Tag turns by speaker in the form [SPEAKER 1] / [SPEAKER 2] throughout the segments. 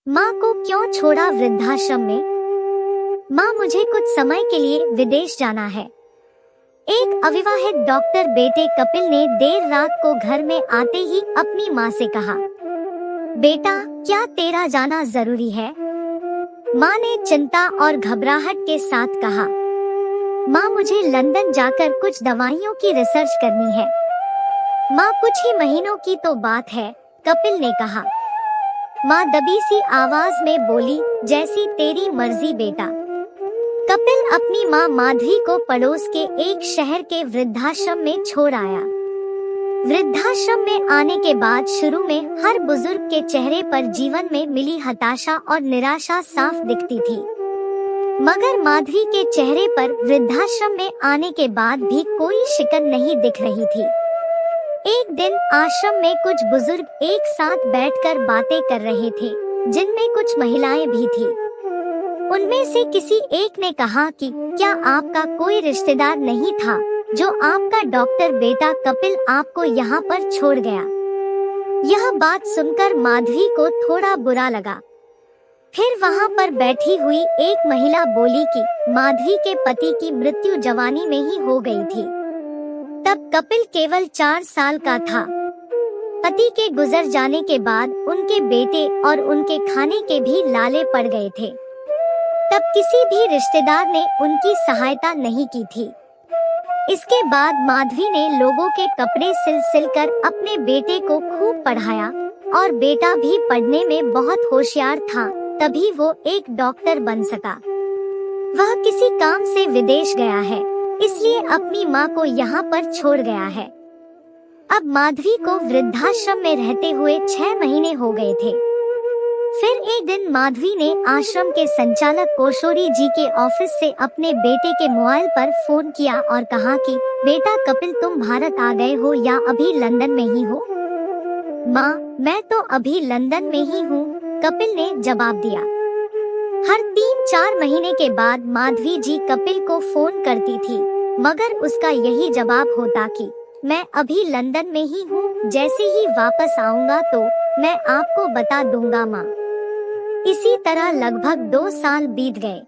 [SPEAKER 1] माँ को क्यों छोड़ा वृद्धाश्रम में? माँ, मुझे कुछ समय के लिए विदेश जाना है। एक अविवाहित डॉक्टर बेटे कपिल ने देर रात को घर में आते ही अपनी माँ से कहा, बेटा, क्या तेरा जाना जरूरी है? माँ ने चिंता और घबराहट के साथ कहा, माँ, मुझे लंदन जाकर कुछ दवाइयों की रिसर्च करनी है। माँ, कुछ ही महीनों की तो बात है, कपिल ने कहा। माँ दबी सी आवाज में बोली, जैसी तेरी मर्जी बेटा। कपिल अपनी माँ माधवी को पड़ोस के एक शहर के वृद्धाश्रम में छोड़ आया। वृद्धाश्रम में आने के बाद शुरू में हर बुजुर्ग के चेहरे पर जीवन में मिली हताशा और निराशा साफ दिखती थी, मगर माधवी के चेहरे पर वृद्धाश्रम में आने के बाद भी कोई शिकन नहीं दिख रही थी। एक दिन आश्रम में कुछ बुजुर्ग एक साथ बैठकर बातें कर रहे थे, जिनमें कुछ महिलाएं भी थी। उनमें से किसी एक ने कहा कि क्या आपका कोई रिश्तेदार नहीं था जो आपका डॉक्टर बेटा कपिल आपको यहाँ पर छोड़ गया? यह बात सुनकर माधवी को थोड़ा बुरा लगा। फिर वहाँ पर बैठी हुई एक महिला बोली कि माधवी के पति की मृत्यु जवानी में ही हो गई थी। तब कपिल केवल 4 साल का था। पति के गुजर जाने के बाद उनके बेटे और उनके खाने के भी लाले पड़ गए थे। तब किसी भी रिश्तेदार ने उनकी सहायता नहीं की थी। इसके बाद माधवी ने लोगों के कपड़े सिल कर अपने बेटे को खूब पढ़ाया और बेटा भी पढ़ने में बहुत होशियार था, तभी वो एक डॉक्टर बन सका। वह किसी काम से विदेश गया है, इसलिए अपनी माँ को यहाँ पर छोड़ गया है। अब माधवी को वृद्धाश्रम में रहते हुए 6 महीने हो गए थे। फिर एक दिन माधवी ने आश्रम के संचालक कोशोरी जी के ऑफिस से अपने बेटे के मोबाइल पर फोन किया और कहा कि बेटा कपिल, तुम भारत आ गए हो या अभी लंदन में ही हो? माँ, मैं तो अभी लंदन में ही हूँ, कपिल ने जवाब दिया। हर 3-4 महीने के बाद माधवी जी कपिल को फोन करती थी, मगर उसका यही जवाब होता कि मैं अभी लंदन में ही हूँ, जैसे ही वापस आऊँगा तो मैं आपको बता दूंगा माँ। इसी तरह लगभग 2 साल बीत गए।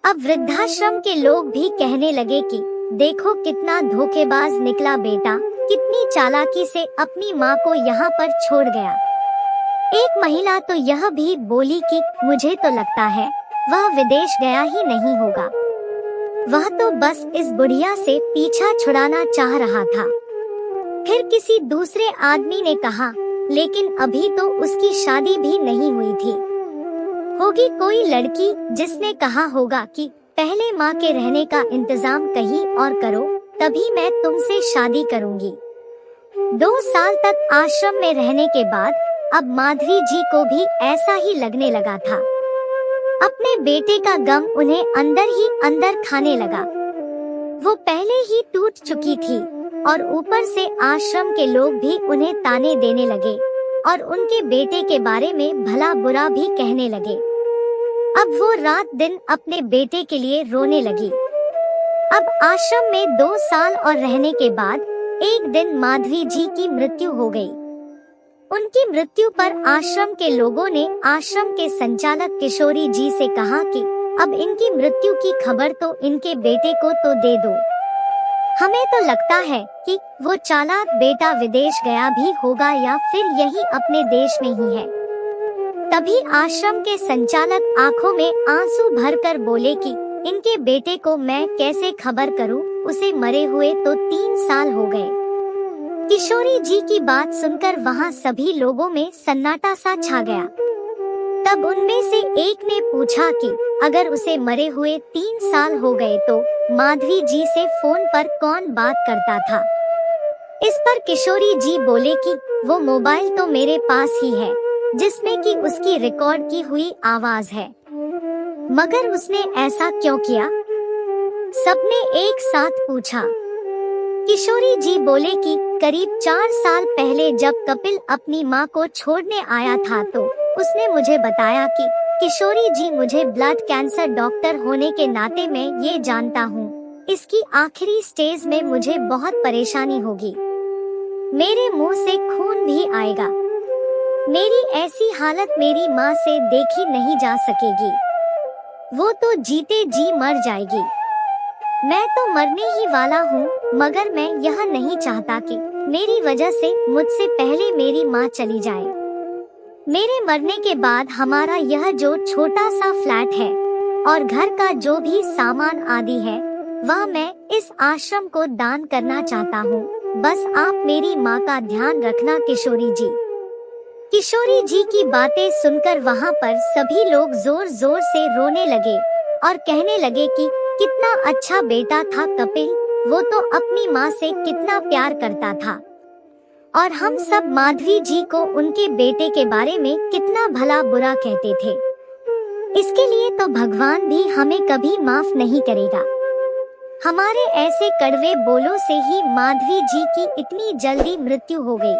[SPEAKER 1] अब वृद्धाश्रम के लोग भी कहने लगे कि देखो कितना धोखेबाज निकला बेटा, कितनी चालाकी से अपनी माँ को यहाँ पर छोड़ गया। एक महिला तो यह भी बोली कि मुझे तो लगता है वह विदेश गया ही नहीं होगा, वह तो बस इस बुढ़िया से पीछा छुड़ाना चाह रहा था। फिर किसी दूसरे आदमी ने कहा, लेकिन अभी तो उसकी शादी भी नहीं हुई थी। होगी कोई लड़की जिसने कहा होगा कि पहले माँ के रहने का इंतजाम कहीं और करो, तभी मैं तुमसे शादी करूंगी। 2 साल तक आश्रम में रहने के बाद अब माधवी जी को भी ऐसा ही लगने लगा था। अपने बेटे का गम उन्हें अंदर ही अंदर खाने लगा। वो पहले ही टूट चुकी थी और ऊपर से आश्रम के लोग भी उन्हें ताने देने लगे और उनके बेटे के बारे में भला बुरा भी कहने लगे। अब वो रात दिन अपने बेटे के लिए रोने लगी। अब आश्रम में 2 साल और रहने के बाद एक दिन माधवी जी की मृत्यु हो गई। उनकी मृत्यु पर आश्रम के लोगों ने आश्रम के संचालक किशोरी जी से कहा कि अब इनकी मृत्यु की खबर तो इनके बेटे को तो दे दो। हमें तो लगता है कि वो चालाक बेटा विदेश गया भी होगा या फिर यही अपने देश में ही है। तभी आश्रम के संचालक आंखों में आंसू भरकर बोले कि इनके बेटे को मैं कैसे खबर करूं, उसे मरे हुए तो 3 साल हो गए। किशोरी जी की बात सुनकर वहाँ सभी लोगों में सन्नाटा सा छा गया। तब उनमें से एक ने पूछा कि अगर उसे मरे हुए 3 साल हो गए तो माधवी जी से फोन पर कौन बात करता था? इस पर किशोरी जी बोले कि वो मोबाइल तो मेरे पास ही है, जिसमें कि उसकी रिकॉर्ड की हुई आवाज है। मगर उसने ऐसा क्यों किया? सबने एक साथ पूछा। किशोरी जी बोले कि करीब 4 साल पहले जब कपिल अपनी माँ को छोड़ने आया था तो उसने मुझे बताया कि किशोरी जी, मुझे ब्लड कैंसर डॉक्टर होने के नाते मैं ये जानता हूँ, इसकी आखिरी स्टेज में मुझे बहुत परेशानी होगी, मेरे मुंह से खून भी आएगा। मेरी ऐसी हालत मेरी माँ से देखी नहीं जा सकेगी। वो तो जीते जी मर जाएगी। मैं तो मरने ही वाला हूँ, मगर मैं यह नहीं चाहता कि मेरी वजह से मुझसे पहले मेरी माँ चली जाए। मेरे मरने के बाद हमारा यह जो छोटा सा फ्लैट है और घर का जो भी सामान आदि है, वह मैं इस आश्रम को दान करना चाहता हूँ। बस आप मेरी माँ का ध्यान रखना किशोरी जी। किशोरी जी की बातें सुनकर वहाँ पर सभी लोग जोर जोर से रोने लगे और कहने लगे कि कितना अच्छा बेटा था कपिल, वो तो अपनी माँ से कितना प्यार करता था और हम सब माधवी जी को उनके बेटे के बारे में कितना भला बुरा कहते थे। इसके लिए तो भगवान भी हमें कभी माफ नहीं करेगा। हमारे ऐसे कड़वे बोलों से ही माधवी जी की इतनी जल्दी मृत्यु हो गई।